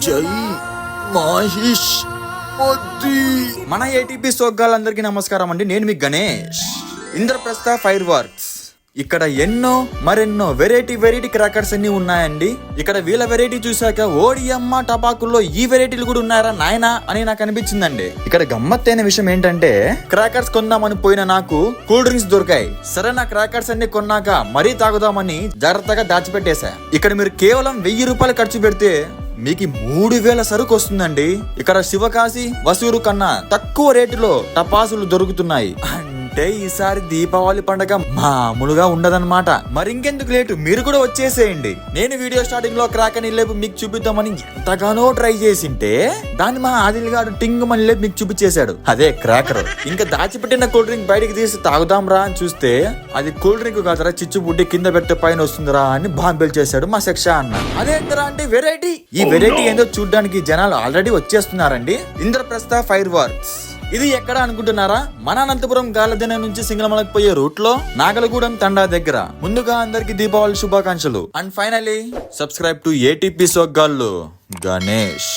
జై మహేష్ మోదీ. మన ఏటీపీ సోగ్గాలందరికీ నమస్కారం అండి. నేను మీ గణేష్. ఇంద్రప్రస్థ ఫైర్ వర్క్స్ ఇక్కడ మరెన్నో వెరైటీ క్రాకర్స్ అన్ని ఉన్నాయండి. ఇక్కడ వీళ్ళ వెరైటీ చూసాక ఓడియమ్మ టపాకుల్లో ఈ వెరైటీలు కూడా ఉన్నారా నాయనా అని నాకు అనిపించిందండి. ఇక్కడ గమ్మత్తైన విషయం ఏంటంటే క్రాకర్స్ కొందామని పోయిన నాకు కూల్ డ్రింక్స్ దొరికాయి. సరే, నా క్రాకర్స్ అన్ని కొన్నాక మరీ తాగుదామని జాగ్రత్తగా దాచిపెట్టేశా. ఇక్కడ మీరు కేవలం 1000 రూపాయలు ఖర్చు పెడితే మీకు 3000 సరుకు వస్తుందండి. ఇక్కడ శివకాశి వసూరు కన్నా తక్కువ రేటులో టపాసులు దొరుకుతున్నాయి. అంటే ఈసారి దీపావళి పండుగ మామూలుగా ఉండదన్నమాట. మరి ఇంకెందుకు లేటు, మీరు కూడా వచ్చేసేయండి. నేను వీడియో స్టార్టింగ్ లో క్రాకర్ లేపు మీకు చూపిద్దామని ఎంతగానో ట్రై చేసింటే దాన్ని మా ఆదిల్ గారు టింగ్ మని లేపు మీకు చూపించేశాడు. అదే క్రాకర్. ఇంకా దాచిపెట్టిన కూల్ డ్రింక్ బయటకి తీసి తాగుదాం రా అని చూస్తే అది కూల్ డ్రింక్ కాదరా, చిచ్చుబుడ్డి కింద పెట్టే పైన వస్తుందిరా అని బాంబేలు చేశాడు మా శిక్ష అన్న. అదేంటరా అంటే వెరైటీ. ఈ వెరైటీ ఏందో చూడ్డానికి జనాలు ఆల్రెడీ వచ్చేస్తున్నారండి. ఇంద్రప్రస్థ ఫైర్ వర్క్స్ ఇది ఎక్కడ అనుకుంటున్నారా? మన అనంతపురం గాలదిన నుంచి సింగళమలకు పోయే రూట్ లో నాగలగూడెం తండా దగ్గర. ముందుగా అందరికి దీపావళి శుభాకాంక్షలు. And finally subscribe to ATP Soggallu. Ganesh.